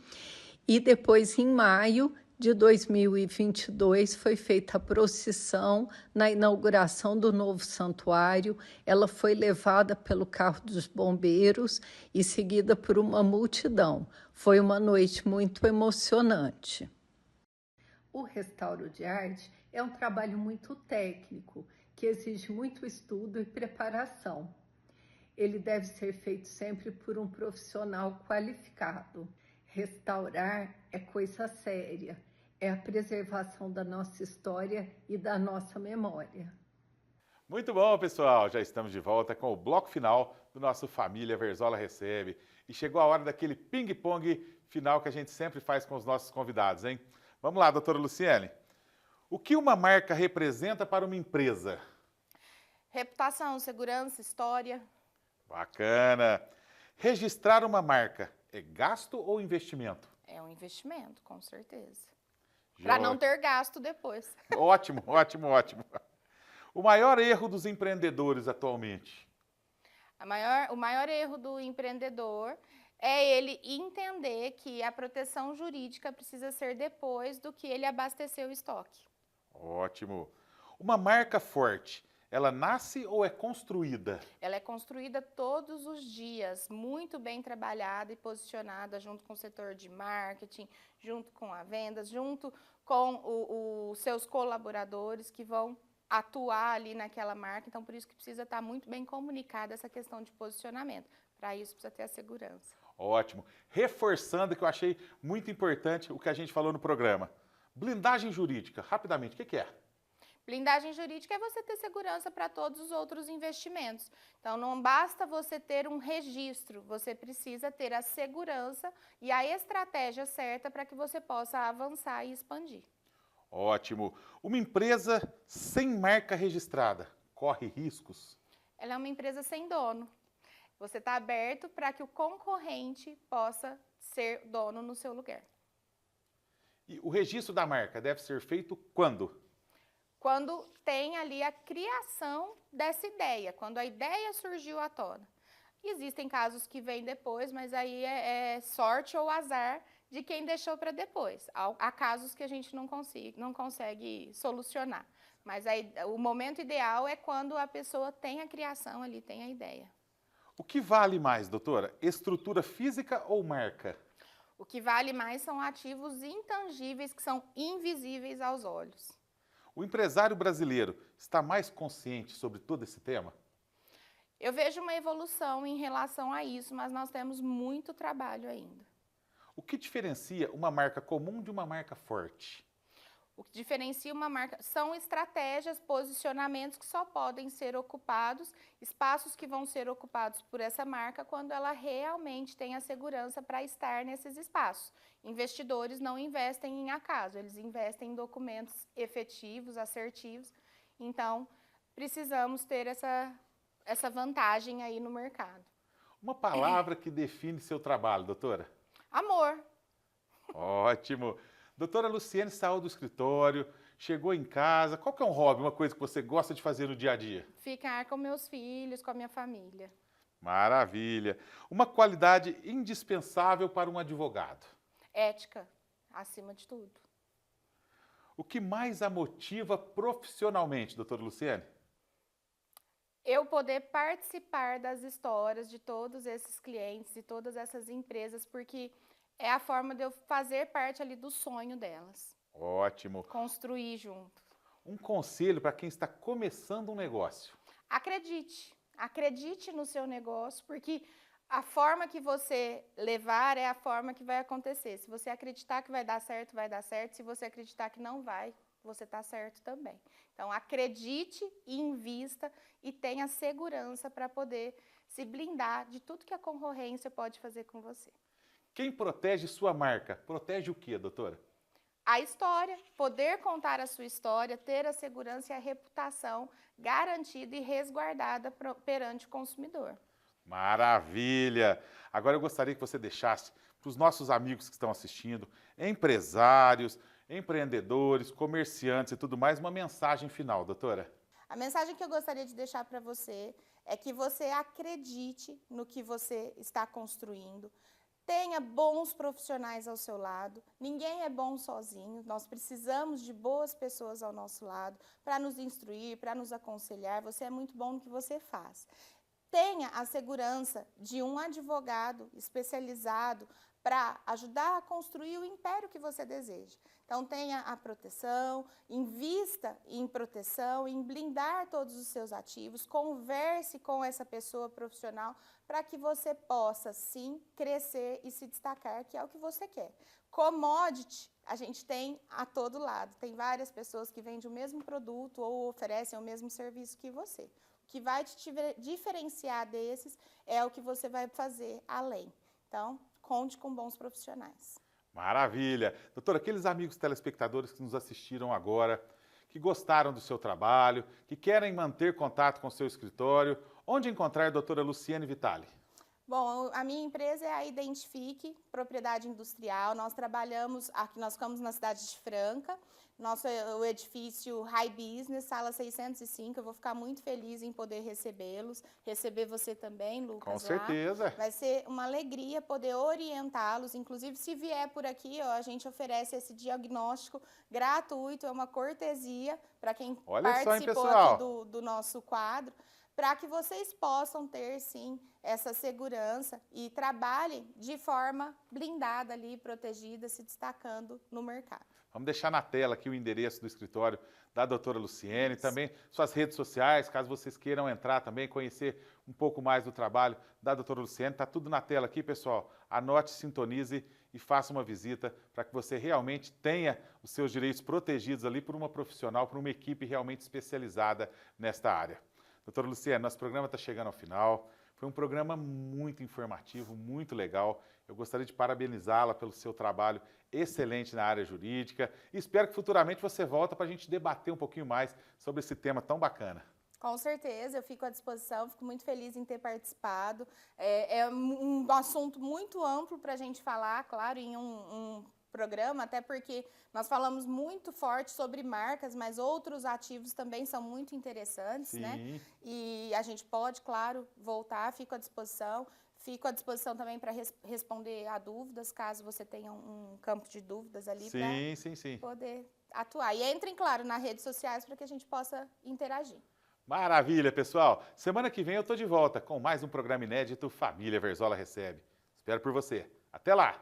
E depois, em maio de 2022, foi feita a procissão na inauguração do novo santuário. Ela foi levada pelo carro dos bombeiros e seguida por uma multidão. Foi uma noite muito emocionante. O restauro de arte é um trabalho muito técnico, que exige muito estudo e preparação. Ele deve ser feito sempre por um profissional qualificado. Restaurar é coisa séria. É a preservação da nossa história e da nossa memória. Muito bom, pessoal. Já estamos de volta com o bloco final do nosso Família Verzola Recebe. E chegou a hora daquele ping-pong final que a gente sempre faz com os nossos convidados, hein? Vamos lá, doutora Luciene. O que uma marca representa para uma empresa? Reputação, segurança, história. Bacana. Registrar uma marca é gasto ou investimento? É um investimento, com certeza. Para não ter gasto depois. Ótimo, ótimo, ótimo. O maior erro dos empreendedores atualmente? O maior erro do empreendedor é ele entender que a proteção jurídica precisa ser depois do que ele abastecer o estoque. Ótimo. Uma marca forte, ela nasce ou é construída? Ela é construída todos os dias, muito bem trabalhada e posicionada junto com o setor de marketing, junto com a vendas, junto com os seus colaboradores que vão atuar ali naquela marca. Então, por isso que precisa estar muito bem comunicada essa questão de posicionamento. Para isso, precisa ter a segurança. Ótimo. Reforçando que eu achei muito importante o que a gente falou no programa. Blindagem jurídica, rapidamente, o que é? Blindagem jurídica é você ter segurança para todos os outros investimentos. Então, não basta você ter um registro, você precisa ter a segurança e a estratégia certa para que você possa avançar e expandir. Ótimo. Uma empresa sem marca registrada corre riscos? Ela é uma empresa sem dono. Você está aberto para que o concorrente possa ser dono no seu lugar. E o registro da marca deve ser feito quando? Quando tem ali a criação dessa ideia, quando a ideia surgiu à tona. Existem casos que vêm depois, mas aí é sorte ou azar de quem deixou para depois. Há casos que a gente não consegue solucionar. Mas aí, o momento ideal é quando a pessoa tem a criação ali, tem a ideia. O que vale mais, doutora? Estrutura física ou marca? O que vale mais são ativos intangíveis que são invisíveis aos olhos. O empresário brasileiro está mais consciente sobre todo esse tema? Eu vejo uma evolução em relação a isso, mas nós temos muito trabalho ainda. O que diferencia uma marca comum de uma marca forte? O que diferencia uma marca são estratégias, posicionamentos que só podem ser ocupados, espaços que vão ser ocupados por essa marca quando ela realmente tem a segurança para estar nesses espaços. Investidores não investem em acaso, eles investem em documentos efetivos, assertivos. Então, precisamos ter essa vantagem aí no mercado. Uma palavra que define seu trabalho, doutora? Amor. Ótimo. Doutora Luciene saiu do escritório, chegou em casa. Qual que é um hobby, uma coisa que você gosta de fazer no dia a dia? Ficar com meus filhos, com a minha família. Maravilha. Uma qualidade indispensável para um advogado? Ética, acima de tudo. O que mais a motiva profissionalmente, doutora Luciene? Eu poder participar das histórias de todos esses clientes e todas essas empresas, porque é a forma de eu fazer parte ali do sonho delas. Ótimo. Construir junto. Um conselho para quem está começando um negócio. Acredite no seu negócio, porque a forma que você levar é a forma que vai acontecer. Se você acreditar que vai dar certo, vai dar certo. Se você acreditar que não vai, você está certo também. Então, acredite, invista e tenha segurança para poder se blindar de tudo que a concorrência pode fazer com você. Quem protege sua marca? Protege o quê, doutora? A história, poder contar a sua história, ter a segurança e a reputação garantida e resguardada perante o consumidor. Maravilha! Agora eu gostaria que você deixasse para os nossos amigos que estão assistindo, empresários, empreendedores, comerciantes e tudo mais, uma mensagem final, doutora. A mensagem que eu gostaria de deixar para você é que você acredite no que você está construindo. Tenha bons profissionais ao seu lado. Ninguém é bom sozinho. Nós precisamos de boas pessoas ao nosso lado para nos instruir, para nos aconselhar. Você é muito bom no que você faz. Tenha a segurança de um advogado especializado para ajudar a construir o império que você deseja. Então, tenha a proteção, invista em proteção, em blindar todos os seus ativos, converse com essa pessoa profissional para que você possa, sim, crescer e se destacar, que é o que você quer. Commodity, a gente tem a todo lado. Tem várias pessoas que vendem o mesmo produto ou oferecem o mesmo serviço que você. O que vai te diferenciar desses é o que você vai fazer além. Então, conte com bons profissionais. Maravilha! Doutora, aqueles amigos telespectadores que nos assistiram agora, que gostaram do seu trabalho, que querem manter contato com o seu escritório, onde encontrar a doutora Luciene Vitale? Bom, a minha empresa é a Identifique Propriedade Industrial. Nós trabalhamos aqui, nós ficamos na cidade de Franca. O edifício High Business, sala 605. Eu vou ficar muito feliz em poder recebê-los. Receber você também, Lucas. Com certeza. Vai ser uma alegria poder orientá-los. Inclusive, se vier por aqui, a gente oferece esse diagnóstico gratuito. É uma cortesia para quem participou aqui do nosso quadro, para que vocês possam ter, sim, essa segurança e trabalhem de forma blindada ali, protegida, se destacando no mercado. Vamos deixar na tela aqui o endereço do escritório da doutora Luciene, também suas redes sociais, caso vocês queiram entrar também, conhecer um pouco mais do trabalho da doutora Luciene. Está tudo na tela aqui, pessoal. Anote, sintonize e faça uma visita para que você realmente tenha os seus direitos protegidos ali por uma profissional, por uma equipe realmente especializada nesta área. Doutora Luciene, nosso programa está chegando ao final. Foi um programa muito informativo, muito legal. Eu gostaria de parabenizá-la pelo seu trabalho excelente na área jurídica. E espero que futuramente você volte para a gente debater um pouquinho mais sobre esse tema tão bacana. Com certeza, eu fico à disposição, fico muito feliz em ter participado. É um assunto muito amplo para a gente falar, claro, em um programa, até porque nós falamos muito forte sobre marcas, mas outros ativos também são muito interessantes, Sim. né? E a gente pode, claro, voltar, fico à disposição. Fico à disposição também para responder a dúvidas, caso você tenha um campo de dúvidas ali para poder atuar. E entrem, claro, nas redes sociais para que a gente possa interagir. Maravilha, pessoal! Semana que vem eu estou de volta com mais um programa inédito Família Verzola Recebe. Espero por você. Até lá!